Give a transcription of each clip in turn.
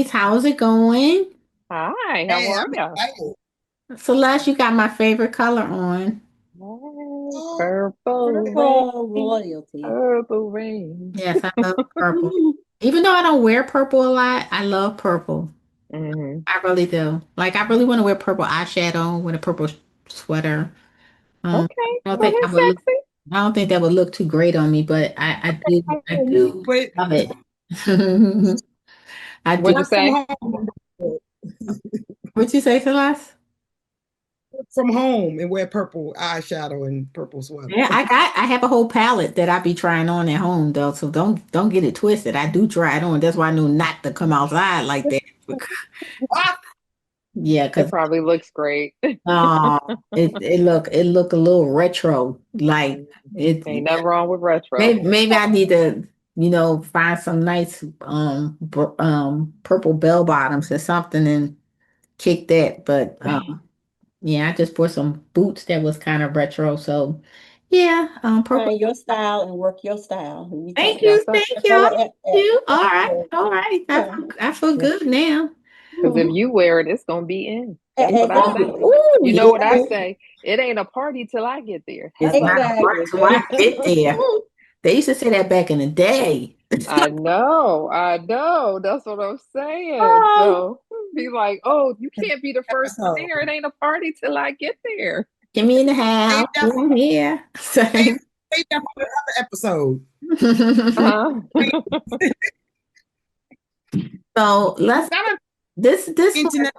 ladies. How's it going? Hi, how Hey, are I'm you? excited. Celeste, you got my favorite color on. Hey, Oh, purple rain, Purple royalty. purple rain. Yes, I love purple. Even though I don't wear purple a lot, I love purple. Hmm. I really do. Like, I really want to wear purple eyeshadow with a purple sweater. Okay, I don't well think I that's would look, sexy. I don't think that would look too great on me, but I do but love it. I do. What'd you work from say? home. What you say, Celeste? Work from home and wear purple eyeshadow and purple sweater. Yeah, I have a whole palette that I be trying on at home though, so don't get it twisted. I do try it on. That's why I know not to come outside like that. Ah, Yeah, It because probably looks great. it look a little retro. Like it Ain't nothing wrong with retro. maybe I need to, find some nice purple bell bottoms or something and kick that. But yeah, I just bought some boots that was kind of retro. So yeah, purple. Find your style and work your style. We Thank talked you, about That's it. thank the you, color thank you. All right, episode. all right. Yeah. I feel Yeah. good now. Because if you wear it, it's gonna be in. That's what I Ooh, Exactly. say. ooh, You know what I yeah. say? It ain't a party till I get there. It's not Hello. a part Exactly. till I get there. They used to say that back in the day. I know. That's what I'm saying. Oh, So be like, oh, you can't be the first one episode. there. It ain't a party till I get there. get me in the Save house. that for I'm here. save, save that for another episode. Uh-huh. So let's Y'all done this internet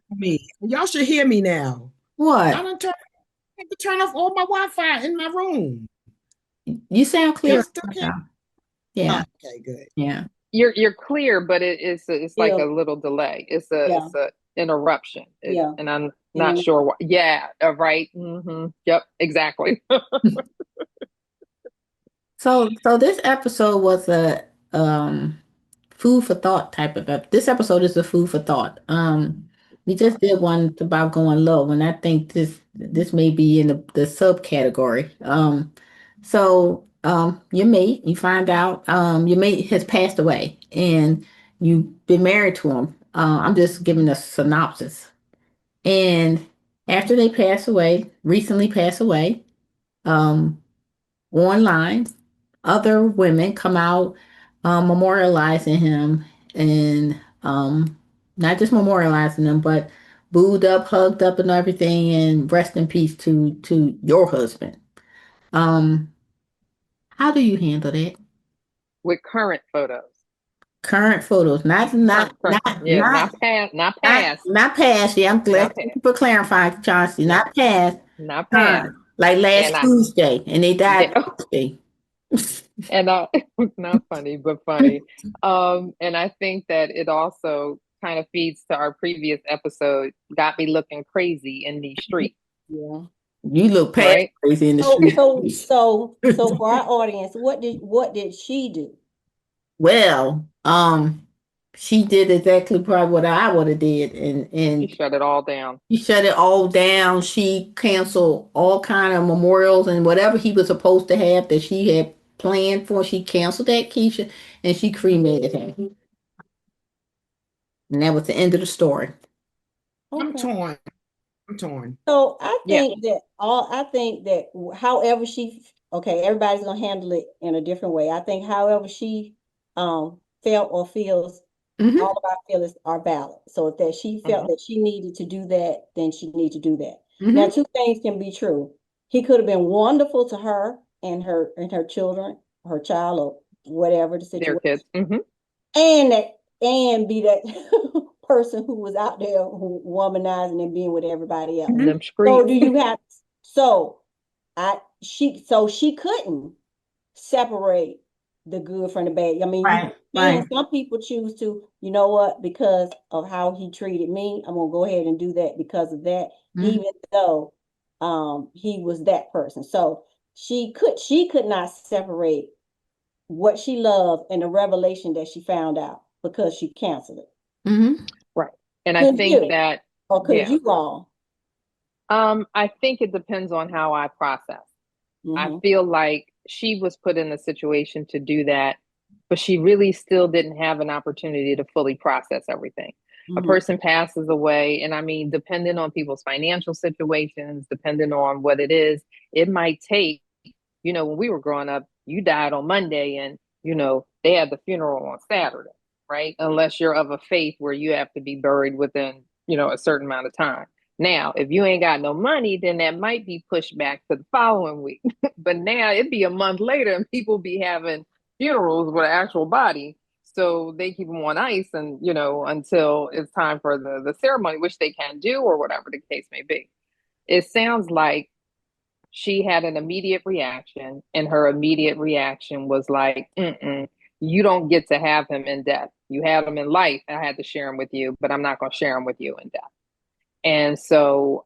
for me. Y'all should hear me now. Y'all what? done turn, I had to turn off all my Wi-Fi in my room. You sound Y'all clear. still can't. Yeah, Okay, good. yeah. You're clear, but it's like Yeah. a little delay. Yeah. It's a interruption. Yeah. And I'm And not then sure why. Yeah, right. Yep, exactly. So this episode was a food for thought type of this episode is a food for thought. We just did one about going low, and I think this may be in the subcategory. Your mate, you find out your mate has passed away, and you've been married to him. I'm just giving a synopsis. And after they pass away, recently passed away, um, online, other women come out memorializing him and not just memorializing him, but booed up, hugged up, and everything, and rest in peace to your husband. Um, how do you handle that? With current photos. Current photos, not not Current. not Yeah, not not not past. not past. Yeah, I'm glad. Not Thank past. you for clarifying, Chauncey. Yeah, Not past. not past. Current. Like And last I Tuesday, and they died yeah, Tuesday. and not funny, but funny. And I think that it also kind of feeds to our previous episode, got me looking crazy in these streets, yeah. You look past right? crazy in the So street. so so so for our audience, what did she do? Well, she did exactly probably what I would have did, She and shut it all down. she shut it all down. She canceled all kind of memorials and whatever he was supposed to have that she had planned for. She canceled that, Keisha, and she cremated him, and that was the end of the story. I'm Okay. torn. I'm torn. So I Yeah. think that however okay, everybody's gonna handle it in a different way. I think however she felt or feels, Hmm. all of our feelings are valid. So if that she felt Hmm. that she needed to do that, then she needs to do that. Now, Hmm. two things can be true. He could have been wonderful to her and her children, her child, or whatever the Their situation, kids. and be that person who was out there who womanizing and being with everybody else. Hmm. Them So streets. do you have so she couldn't separate the good from the bad. I mean, you Right, can. right. Some people choose to, you know what, because of how he treated me, I'm gonna go ahead and do that because of that, Hmm. even though he was that person. So she could not separate what she loved and the revelation that she found out because she canceled it. Hmm. Right. And I Could think you? that, Or could yeah. you all? I think it depends on how I process. I Mm-hmm. feel like she was put in a situation to do that but she really still didn't have an opportunity to fully process everything. A Mhm. person passes away, and I mean, depending on people's financial situations, depending on what it might take, when we were growing up, you died on Monday and, they had the funeral on Saturday, right? Unless you're of a faith where you have to be buried within, a certain amount of time. Now, if you ain't got no money, then that might be pushed back to the following week. But now it'd be a month later and people be having funerals with an actual body. So they keep them on ice and, until it's time for the ceremony, which they can do or whatever the case may be. It sounds like she had an immediate reaction, and her immediate reaction was like, you don't get to have him in death. You had him in life. I had to share him with you, but I'm not going to share him with you in death. And so,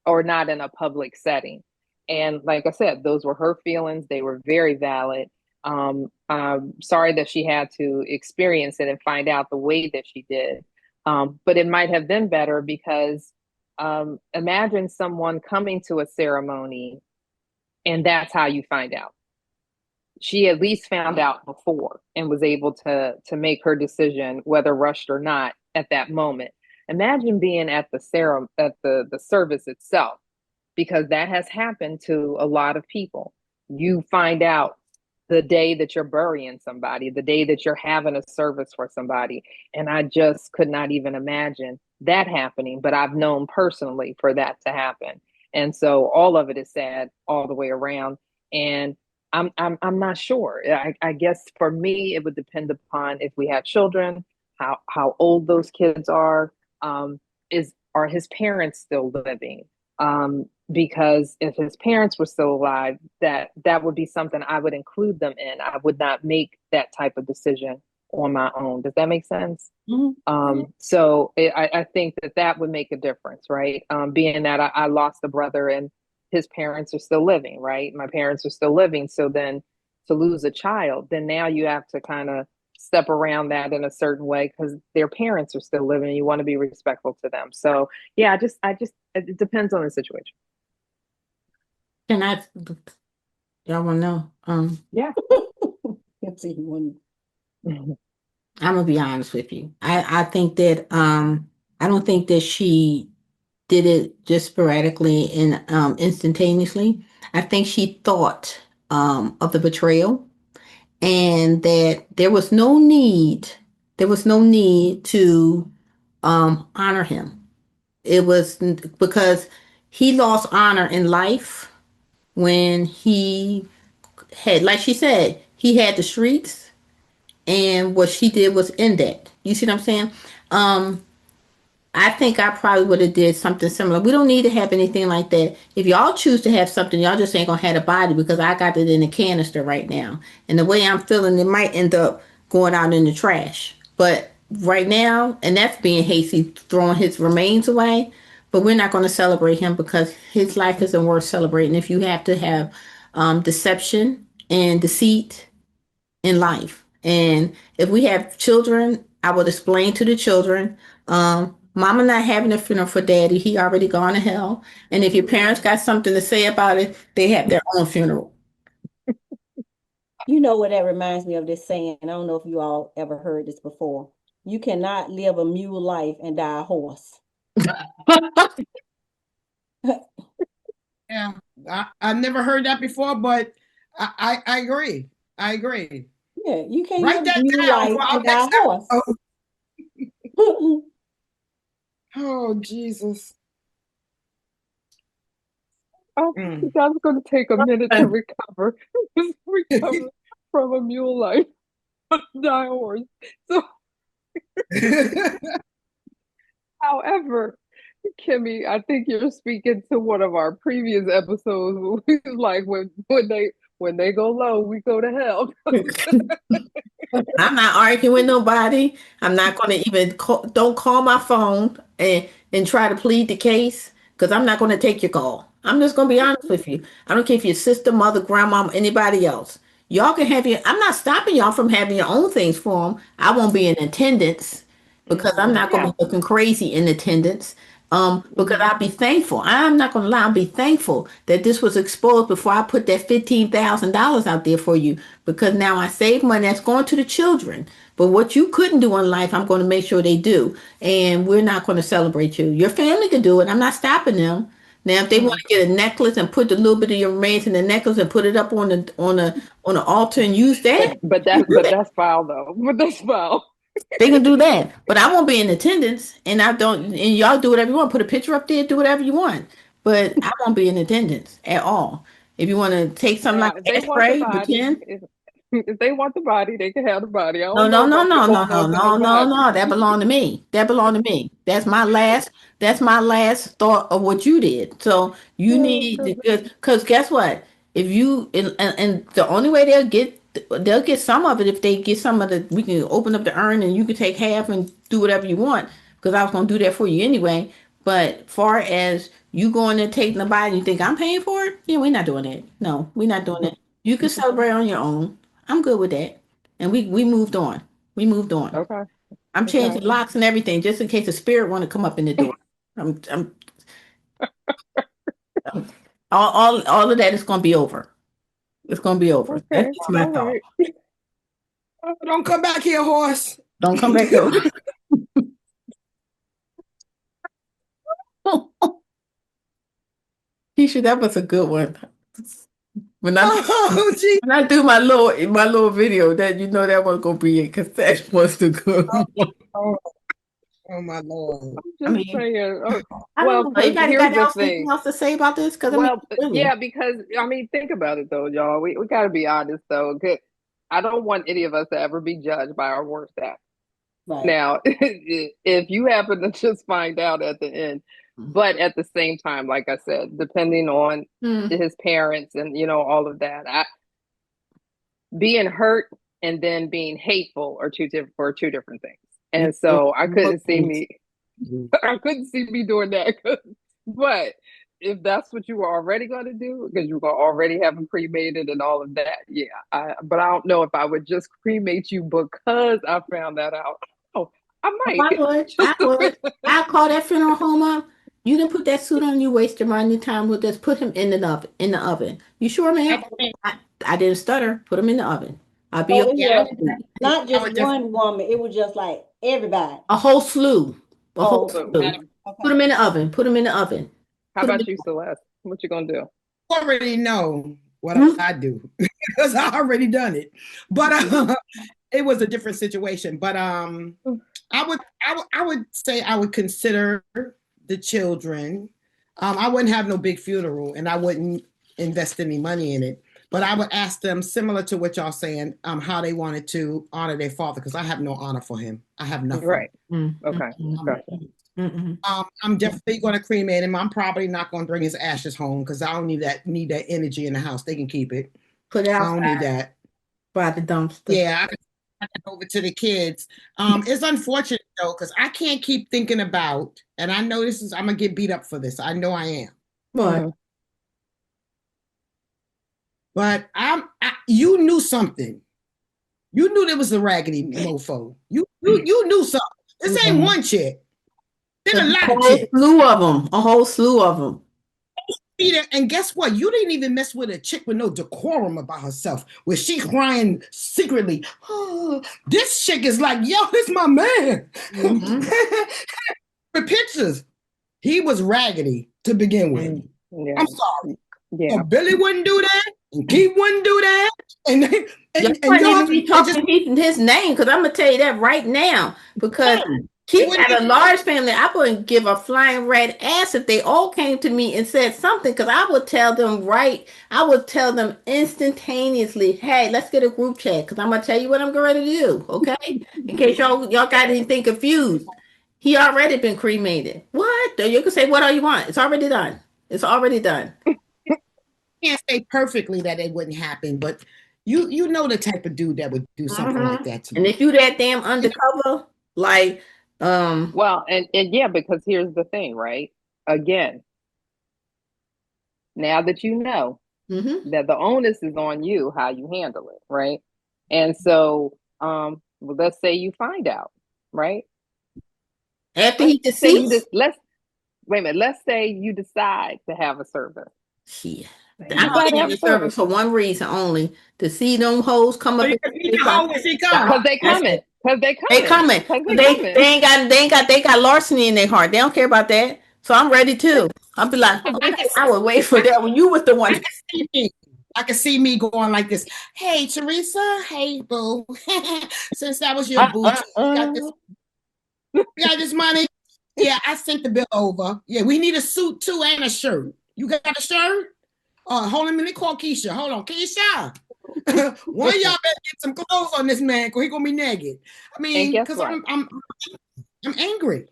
or not in a public setting. And like I said, those were her feelings. They were very valid. I'm sorry that she had to experience it and find out the way that she did. But it might have been better because imagine someone coming to a ceremony and that's how you find out. She at least found out before and was able to make her decision, whether rushed or not, at that moment. Imagine being at the service itself, because that has happened to a lot of people. You find out the day that you're burying somebody, the day that you're having a service for somebody. And I just could not even imagine that happening, but I've known personally for that to happen. And so all of it is sad all the way around. And I'm not sure. I guess for me, it would depend upon if we have children, how old those kids are. Are his parents still living? Because if his parents were still alive, that would be something I would include them in. I would not make that type of decision on my own. Does that make sense? So I think that would make a difference, right? Being that I lost a brother and his parents are still living, right? My parents are still living. So then to lose a child, then now you have to kind of step around that in a certain way because their parents are still living and you want to be respectful to them. So yeah, it depends on the situation. Can I, y'all want to know? Yeah. Let's see one. I'm gonna be honest with you. I think that I don't think that she did it just sporadically and instantaneously. I think she thought of the betrayal and that there was no need to honor him. It was because he lost honor in life when he had, like she said, he had the streets, and what she did was end that. You see what I'm saying? Um, I think I probably would have did something similar. We don't need to have anything like that. If y'all choose to have something, y'all just ain't gonna have a body because I got it in a canister right now. And the way I'm feeling, it might end up going out in the trash. But right now, and that's being hasty, throwing his remains away. But we're not going to celebrate him because his life isn't worth celebrating. If you have to have deception and deceit in life. And if we have children, I would explain to the children, mama not having a funeral for daddy. He already gone to hell. And if your parents got something to say about it, they have their own funeral. You know what that reminds me of, this saying? I don't know if you all ever heard this before. You cannot live a mule life and die a horse. Yeah, I never heard that before, but I agree. I agree. Yeah, you can't Write live a that mule down life for our and die a next horse. episode. Oh, Jesus. Oh, Mm. that's going to take a minute to recover. Recover from a mule life, die horse. So, however, Kimmy, I think you're speaking to one of our previous episodes. Like when they go low, we go to hell. I'm not arguing with nobody. I'm not going to even don't call my phone and try to plead the case because I'm not going to take your call. I'm just going to be honest with you. I don't care if your sister, mother, grandma, anybody else. Y'all can have your. I'm not stopping y'all from having your own things for them. I won't be in attendance because I'm not going to Yeah. be looking crazy in attendance. Because I'll be thankful. I'm not gonna lie, I'll be thankful that this was exposed before I put that $15,000 out there for you. Because now I save money that's going to the children. But what you couldn't do in life, I'm going to make sure they do. And we're not going to celebrate you. Your family can do it. I'm not stopping them. Now, if they want to get a necklace and put a little bit of your remains in the necklace and put it up on the altar and use But that, but they can that do but that. that's foul though. But that's foul. They can do that, but I won't be in attendance, and I don't. And y'all do whatever you want. Put a picture up there, do whatever you want, but I won't be in attendance at all. If you want to take something like Now, if they want the ashtray, body, pretend. if they want the body, they can have the body. I No, don't know no, no, about you no, no, holding no, on to no no, no, body. no. That belonged to me. That belonged to me. That's my last. That's my last thought of what you did. So you Oh need goodness. because guess what? If you and the only way they'll get some of it if they get some of the. We can open up the urn and you can take half and do whatever you want because I was gonna do that for you anyway. But far as you going and taking the body, you think I'm paying for it? Yeah, we're not doing that. No, we're not doing that. You can celebrate on your own. I'm good with that. And we moved on. We moved on. Okay. I'm Okay. changing locks and everything just in case a spirit want to come up in the door. I'm all of that is going to be over. It's going to be over. That's Okay. just my All thought. right. Oh, don't come back here, horse. Don't come back over. Keisha, that was a good one. When I Oh, gee. when I do my little video, that that was gonna be it because that was the good one. Oh, oh, my Lord. I'm I just mean, saying. I don't Well, know. because Anybody here's got the else anything thing. else to say about this? Because I mean, Well, really, yeah, because I mean, think about it though, y'all. We got to be honest though. 'Cause I don't want any of us to ever be judged by our worst act. Right. Now, if you happen to just find out at the end, but at the same time, like I said, depending on hmm. his parents and all of that, being hurt and then being hateful are two different things. You And so I both couldn't see things. me, I couldn't see me doing that. But if that's what you were already going to do, because you were already having cremated and all of that, yeah. But I don't know if I would just cremate you because I found that out. Oh, I Oh, might I would. just I would. I call that funeral home up. You didn't put that suit on. You waste your money time with this. Put him in the oven. In the oven. You sure, ma'am? I didn't stutter. Put him in the oven. I'll be So it Yeah, okay. was not I just would just, one woman, it was just like everybody. A whole slew. A whole Oh, so. slew. Put okay. him in the oven. Put him in the oven. How Put him about in you, Celeste? What you gonna do? already know what the I do because I already done it. But it was a different situation. But I would say I would consider the children. I wouldn't have no big funeral, and I wouldn't invest any money in it. But I would ask them, similar to what y'all saying, how they wanted to honor their father, because I have no honor for him. I have nothing. Right. Okay. Gotcha. I'm definitely going to cremate him. I'm probably not going to bring his ashes home because I don't need that energy in the house. They can keep it. Put it I don't need outside that. by the dumpster. Yeah, I can hand it over to the kids. It's unfortunate though because I can't keep thinking about, and I know I'm gonna get beat up for this. I know I am, What? Mhm. but you knew something. You knew there was a raggedy mofo. You knew something. This ain't one chick. There's a A lot of whole chicks. slew of them. A whole slew of them. Peter, and guess what? You didn't even mess with a chick with no decorum about herself, where she crying secretly. Oh, this chick is like, yo, this my man. Mm-hmm. The pictures, he was raggedy to begin with. Yeah. I'm sorry. Yeah. So Billy wouldn't do that, and Keith wouldn't do that, and Y'all and wouldn't even y'all, be it just talking his name because I'm gonna tell you that right now because it he wouldn't got a even, large family. I wouldn't give a flying red ass if they all came to me and said something because I would tell them right. I would tell them instantaneously, hey, let's get a group chat because I'm gonna tell you what I'm going to do. Okay, in case y'all got anything confused. He already been cremated. What? You can say what all you want. It's already done. It's already done. can't say perfectly that it wouldn't happen, but you know the type of dude that would do something like Hmm. that to And you. if you that damn undercover, like, Well, and yeah, because here's the thing, right? Again, now that you know mhm. that the onus is on you how you handle it, right? And so, well, let's say you find out, right? After Let's he say you deceased, just let's wait a minute. Let's say you decide to have a servant. Yeah. You I'm decide to only have having a a servant servant for one reason only, to see them hoes come So up you in can beat the the hoe when she come. because they That's coming. it. Because they They coming. coming. Because they They coming. ain't got larceny in their heart. They don't care about that. So I'm ready too. I'll be like, I can I would wait for that when you was the one. see me. I can see me going like this. Hey, Teresa. Hey, boo. Since that was your boo, you got this money? Yeah, I sent the bill over. Yeah, we need a suit too and a shirt. You got a shirt? Hold on a minute. Call Keisha. Hold on, Keisha. One of y'all better get some clothes on this man, cause he gonna be naked. I And mean, guess cause what? I'm angry.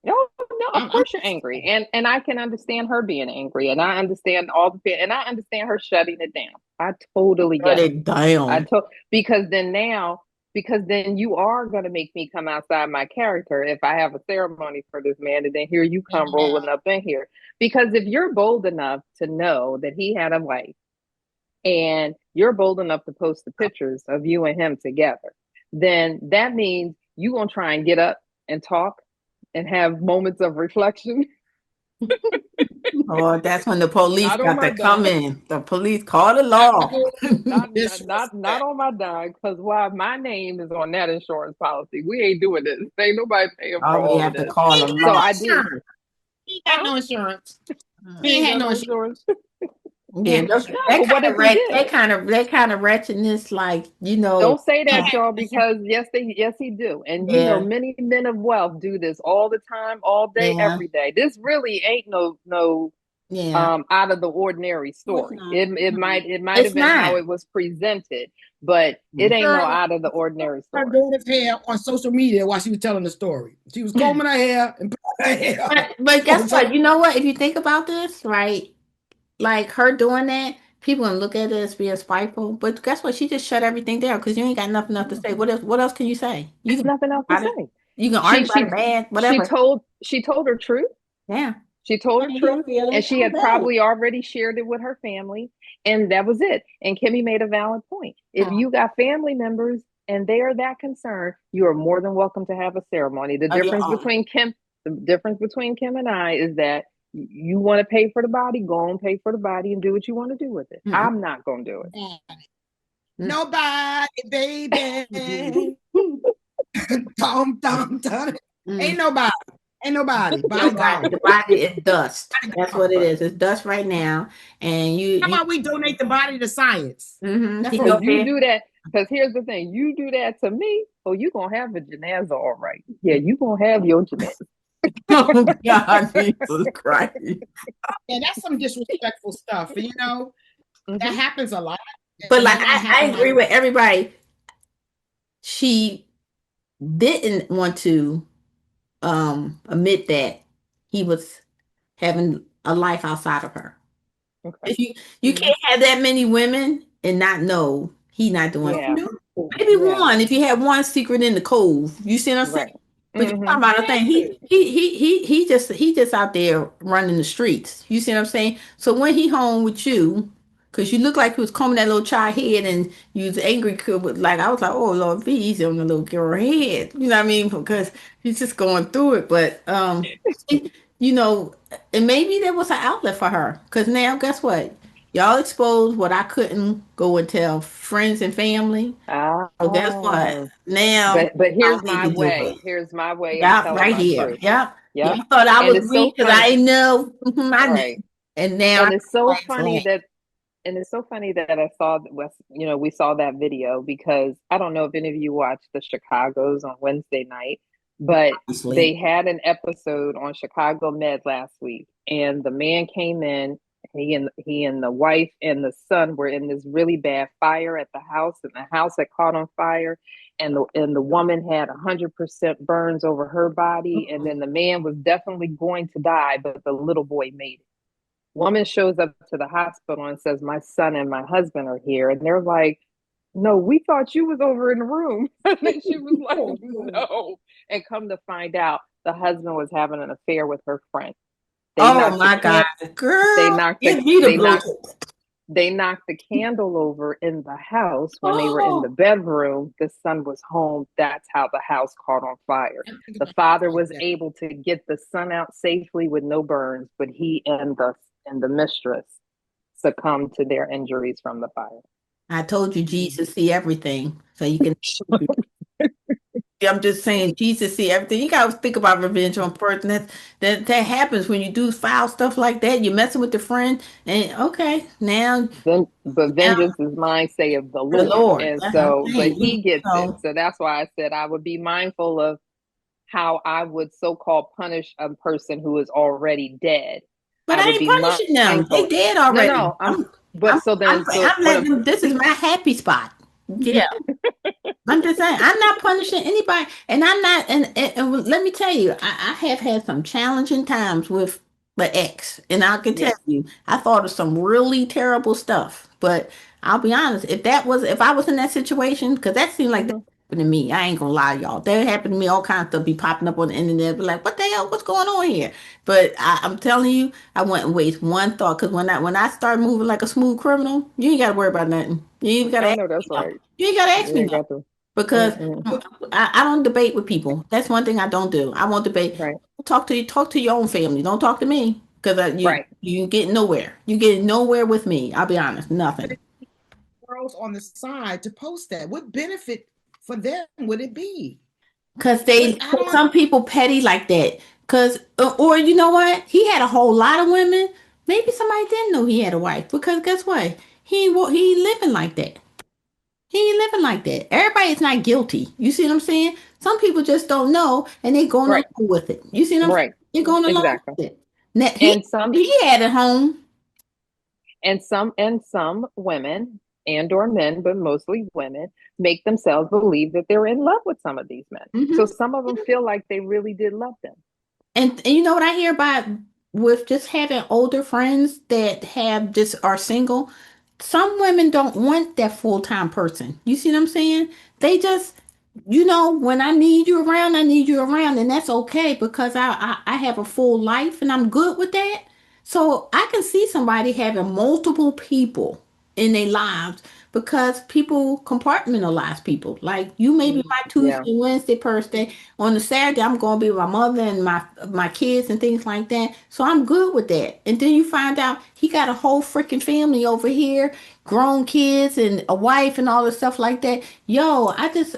No, no, of I'm course you're angry. And I can understand her being angry. And I understand and I understand her shutting it down. I totally Shut get it. it down. Because then you are gonna make me come outside my character if I have a ceremony for this man, and then here you come rolling up in here. Because if you're bold enough to know that he had a wife, and you're bold enough to post the pictures of you and him together, then that means you gonna try and get up and talk and have moments of reflection. Oh, that's when the police Not on got my to come dime. in. The police call the law. Not on my dime, because why my name is on that insurance policy. We ain't doing this. Ain't nobody paying for Oh, we all of have to this. call He the So law. I did. He got Huh? no insurance. Mm. He He ain't ain't had got no no insurance. insurance. Yeah, No, but what if he did? that kind of wretchedness, like Don't say He that, had y'all, no insurance. because yes, he do. And you know, yeah, many men of wealth do this all the time, all day, yeah, every day. This really ain't no yeah. out of the ordinary No, it's story. not. It might It's have been how not. it was presented, but it Mm. ain't no Girl, out of the ordinary her story. daughter's hair on social media while she was telling the story. She was combing her hair and putting her hair But on guess social what? You know what? If you think about this, right? Like her doing that, people gonna look at it as being spiteful. But guess what? She just shut everything down because you ain't got nothing else to say. What else? What else can you say? You It's can nothing else to argue about it. say. You can She argue about it she bad, she whatever. told her truth. Yeah. She told her And your truth, and feelings she are had valid. probably already shared it with her family, and that was it. And Kimmy made a valid point. If Hmm. you got family members and they are that concerned, you are more than welcome to have a ceremony. Of your own. The difference between Kim and I is that you want to pay for the body, go and pay for the body and do what you want to do with it. Mm-mm. I'm not going to do it. media. Mm. Nobody, baby. Dum, dum, dum. Mm. Ain't nobody. Ain't nobody. Body Nobody. gone. The body is dust. Body That's gone. what it is. It's dust right now. And How about we donate the body to science? That's he what Because go we do. you there. do that. Because here's the thing: you do that to me, oh, you gonna have a janaza, all right? Yeah, you gonna have your janaza. Oh God, Jesus Christ. Yeah, that's some disrespectful stuff. You know, that Mm-hmm. happens a lot. But And like that might I happen like agree with everybody. She didn't want to admit that he was having a life outside of her. Okay. If you Mm-hmm. can't have that many women and not know he not doing. Yeah. no. Maybe Yeah. one if you have one secret in the cove. You see what I'm saying? Right. But you talking Mm-hmm. about a thing. He just out there running the streets. You see what I'm saying? So when he home with you, because you look like he was combing that little child head and you was angry with like I was like, oh Lord, be easy on the little girl head. You know what I mean? Because he's just going through it. But you know, and maybe there was an outlet for her. Because now guess what? Y'all exposed what I couldn't go and tell friends and family. Ah. So guess what? Now But y'all here's need my to do it. way. Here's my way of Yep, telling right my here. truth. Yep. Yep. Y'all thought I And was it's weak so because I funny. didn't know. I knew. Right. And now And I it's so can funny explain. that I saw we saw that video, because I don't know if any of you watched the Chicago's on Wednesday night, but they Honestly. had an episode on Chicago Med last week, and the man came in. He and the wife and the son were in this really bad fire at the house, and the house had caught on fire, and the woman had 100% burns over her body, and then the man was definitely going to die, but the little boy made it. Woman shows up to the hospital and says, my son and my husband are here. And they're like, no, we thought you was over in the room. And then she was like, no. And come to find out, the husband was having an affair with her friend. They Oh knocked the my God. camp. They Girl, knocked the give me the they knocked Bluetooth. They knocked the candle over in the house when they were in the Oh, bedroom. The son was home. That's how the house caught on fire. I'm thinking The about stuff father like was that. able to get the son out safely with no burns, but he and the mistress succumbed to their injuries from the fire. I told you Mhm. Jesus see everything, so you can. I'm just saying Jesus see everything. You gotta think about revenge on person. That happens when you do foul stuff like that. You're messing with your friend, and okay, now But now vengeance is mine, say of the the Lord. Lord. And That's what I'm so, but saying. he gets it. So, So that's why I said I would be mindful of how I would so-called punish a person who is already dead. but I I would ain't be punishing them. They mindful. dead No, already. no, but so then, so, I'm letting them. This is my happy spot. Yeah. I'm just saying, I'm not punishing anybody, and I'm not. And let me tell you, I have had some challenging times with the ex, and I can tell yeah. you, I thought of some really terrible stuff. But I'll be honest, if I was in that situation, because that seemed like that Hmm. happened to me. I ain't gonna lie, y'all. That happened to me. All kinds of stuff be popping up on the internet, be like, what the hell? What's going on here? But I'm telling you, I wouldn't waste one thought, because when I start moving like a smooth criminal, you ain't got to worry about nothing. You ain't got to I ask know me that's nothing. right. You ain't got to ask You me ain't nothing got to. because Mm-mm. I don't debate with people. That's one thing I don't do. I won't debate. Right, Talk to your own family. Don't talk to me because right. you get nowhere. You get nowhere with me. I'll be honest, nothing. Girls on the side to post that. What benefit for them would it be? Because What I don't. some people petty like that. Because or you know what? He had a whole lot of women. Maybe somebody didn't know he had a wife because guess what? He ain't living like that. He ain't living like that. Everybody's not guilty. You see what I'm saying? Some people just don't know and they going along Right, with it. You see what I'm saying? right. They're going along Exactly. with it. Now, And some he had it home. and some women and or men, but mostly women, make themselves believe that they're in love with some of these men. So Hmm. some of them feel like they really did love them. And you know what I hear about with just having older friends that have just are single? Some women don't want that full-time person. You see what I'm saying? They just, when I need you around, and that's okay because I have a full life and I'm good with that. So I can see somebody having multiple people in their lives because people compartmentalize people. Like you may be my Yeah. Tuesday, Wednesday person. On the Saturday, I'm going to be with my mother and my kids and things like that. So I'm good with that. And then you find out he got a whole freaking family over here, grown kids and a wife and all this stuff like that. Yo,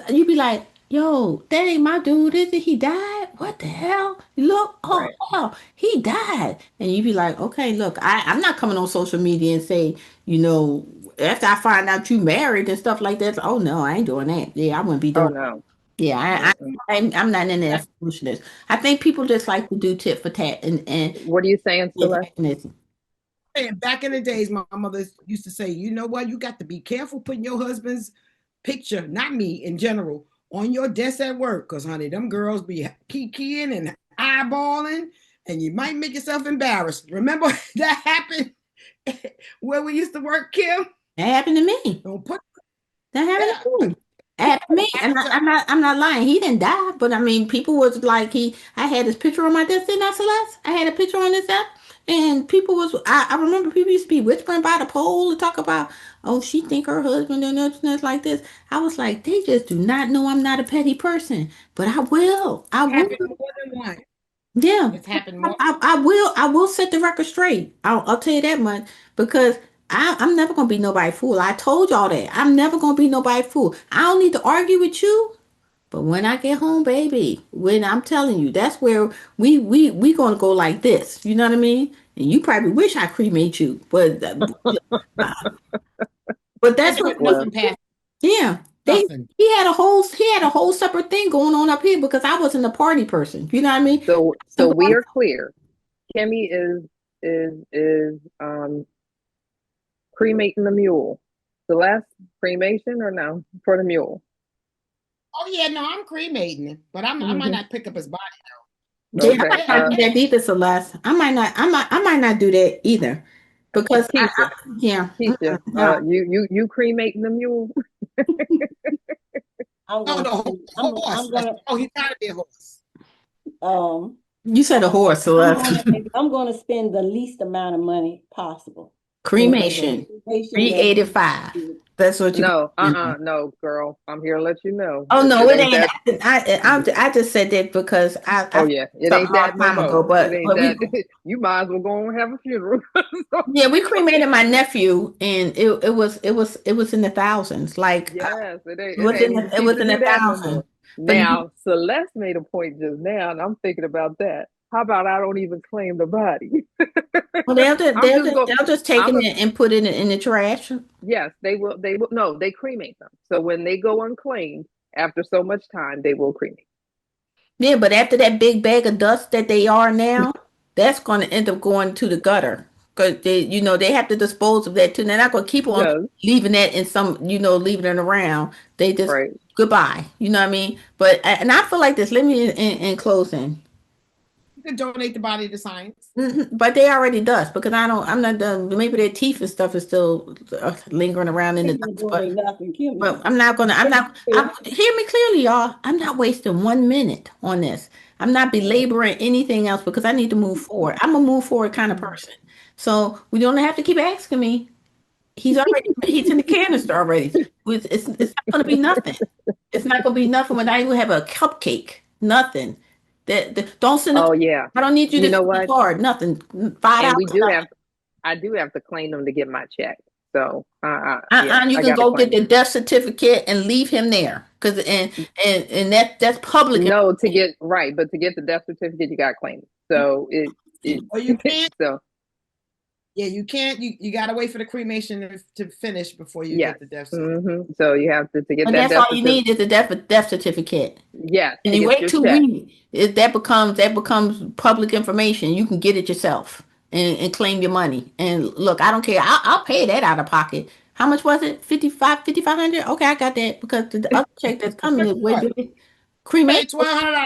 you be like, yo, that ain't my dude, is it? He died? What the hell? Look, oh, Right. hell, he died. And you be like, okay, look, I'm not coming on social media and say, you know, after I find out you married and stuff like that, oh no, I ain't doing that. Yeah, I wouldn't be Oh doing. no. Yeah, Mm-mm. I'm not in that foolishness. I think people just like to do tit for tat and What are you saying, Celeste? antagonism. And back in the days, my mother used to say, you know what, you got to be careful putting your husband's picture, not me in general, on your desk at work. Because, honey, them girls be kikiing and eyeballing, and you might make yourself embarrassed. Remember that happened where we used to work, Kim? That happened to me. Don't put, That happened yeah, to me. That happened to me, and happen to, I'm not lying. He didn't die, but I mean, people was like I had his picture on my desk, didn't I, Celeste? I had a picture on this app, and people was. I remember people used to be whispering by the pole and talk about, oh, she think her husband and this like this. I was like, they just do not know I'm not a petty person, but I will. I will. happen more than once. Yeah, It's happened more. I will set the record straight. I'll tell you that much because I'm never gonna be nobody fool. I told y'all that. I'm never gonna be nobody fool. I don't need to argue with you, but when I get home, baby, when I'm telling you, that's where we gonna go like this. You know what I mean? And you probably wish I cremate you, but I that's ain't what put Well, nothing past yeah. They nothing. he had a whole separate thing going on up here because I wasn't a party person. You know what I mean? so we are clear. Kimmy is cremating the mule. The last cremation or no for the mule? Oh yeah, no, I'm cremating it, but I might Hmm. not pick up his body. Yeah, I Okay. might not do that either, Celeste. I might not do that either. Because Keisha. yeah. Keisha. No. You cremating the mule? I'm Oh, gonna the horse. I'm gonna Oh, he gotta be a horse. um You said a horse, I'm Celeste. gonna I'm gonna spend the least amount of money possible in cremation. Cremation. Information that 385. That's what you No, got. no, girl. I'm here to let you know. Oh no, It it ain't ain't. that. I just said that because I Oh found yeah, it something ain't a long that no time ago. more. It ain't But we that. You might as well go and have a funeral. yeah, we cremated my nephew, and it was in the thousands. Like Yes, it ain't even it cheap was to in do the that no thousands. more. But Now, Celeste made a point just now, and I'm thinking about that. How about I don't even claim the body? well, I'm just going. they'll just take I'm it a and put it in the trash. Yes, they will. They will. No, they cremate them. So when they go unclaimed after so much time, they will cremate. Yeah, but after that big bag of dust that they are now, that's going to end up going to the gutter because they have to dispose of that too. They're not going to keep on Yes, leaving that in some, leaving it around. They just right. goodbye. You know what I mean? But and I feel like this. Let me in closing. You can donate the body to science. But they already dust because I'm not done. Maybe their teeth and stuff is still lingering around in the Kim ain't dust. doing nothing. Kim But is. I'm not gonna. I'm not. Hear me clearly, y'all. I'm not wasting 1 minute on this. I'm not belaboring anything else because I need to move forward. I'm a move forward kind of person. So we don't have to keep asking me. He's in the canister already. It's not gonna be nothing. It's not gonna be nothing when I even have a cupcake. Nothing. Don't send it. Oh yeah. I don't need you You to know send a what? card. Nothing. Five And we dollars. do have. I do have to claim them to get my check. So, yeah, You I can got to go get claim the them. death certificate and leave him there. Cause and that's public. No, to get right, but to get the death certificate, you got to claim it. So it Or you can't. so Yeah, you can't. You got to wait for the cremation to finish before you yes. get the death certificate. So you have to get But that that's death all you certificate. need is a death certificate. Yes, And to you get wait your 2 weeks, check. that becomes public information. You can get it yourself and claim your money. And look, I don't care. I'll pay that out of pocket. How much was it? 5,500? Okay, I got that because the other check that's coming is way What? big. Cremation. Pay $1,200.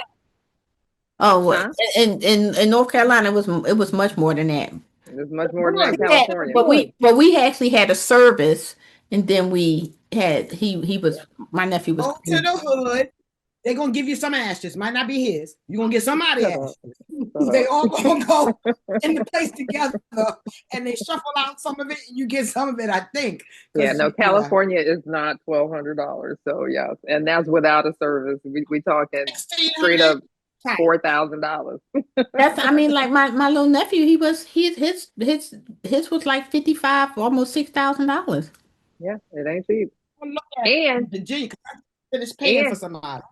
Oh, what? Huh? In North Carolina, it was much more than that. It's much more than that Good. in Yeah, California. Good. but we actually had a service, and then we had he was my nephew was. Go to the hood. They're gonna give you some ashes. Might not be his. You're gonna get somebody Shut up. ashes. Shut They up. all gonna go in the place together and they shuffle out some of it and you get some of it, I think. Yeah, Because no, California is not $1,200. So yes, and that's without a service. We talking straight 1,600. up $4,000. That's I mean, like my little nephew, his was like 55, almost $6,000. Yeah, it ain't cheap. Look at And Virginia. 'Cause I finished paying for and somebody.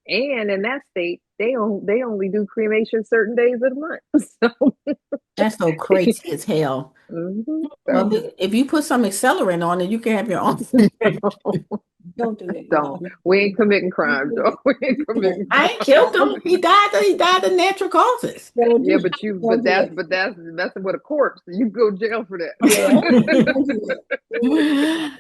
and in that state, they only do cremation certain days of the month. So, That's so crazy as hell. so Well, if you put some accelerant on it, you can have your own. Don't do that, don't. y'all. We ain't committing crimes, Joe. We ain't committing I ain't crimes. killed him. He died. He died of natural causes. Don't Yeah, do but you don't do that. but that's messing with a corpse. You go to jail for Yeah. that. Don't do that.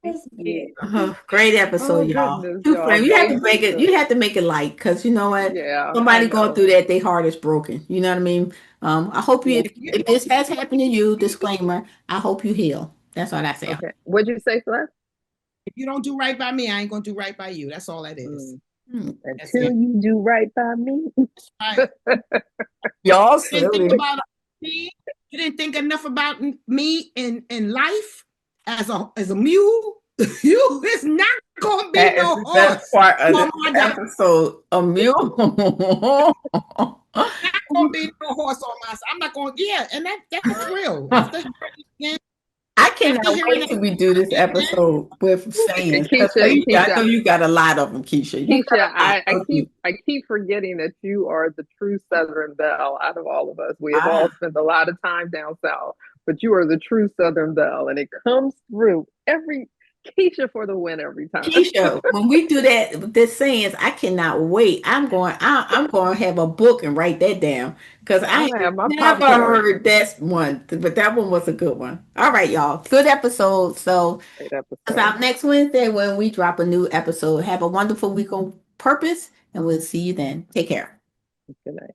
That's good. Great episode, Oh y'all. goodness, Too y'all. funny. You have to Thank make you it. so. You have to make it light because you know what? Yeah, I Somebody going know. through that, their heart is broken. You know what I mean? I hope Yeah. if this has happened to you, disclaimer. I hope you heal. That's what I say. Okay. What'd you say, Celeste? If you don't do right by me, I ain't gonna do right by you. That's all that is. Mm. Hmm. That's Until it. you do right by me. Right. Y'all You didn't think silly. about me. You didn't think enough about me in life as a mule. You is not gonna be That is no the best horse part of on this my dime. episode. A mule. Not gonna be no horse on my side. I'm not gonna. Yeah, and that's real. I After cannot hearing wait that till we do this again, episode with sayings. 'Cause I Keisha, know you got a lot of them, Keisha. You got Keisha, a lot, don't you? I keep forgetting that you are the true Southern belle out of all of us. We have Ah. all spent a lot of time down south, but you are the true Southern belle, and it comes through every Keisha for the win every time. Keisha, when we do that, this sayings, I cannot wait. I'm going to have a book and write that down because I I'm gonna ain't have my never popcorn. heard that one, but that one was a good one. All right, y'all, good episode. So, Great it's episode. out next Wednesday when we drop a new episode. Have a wonderful week on purpose, and we'll see you then. Take care. Good night.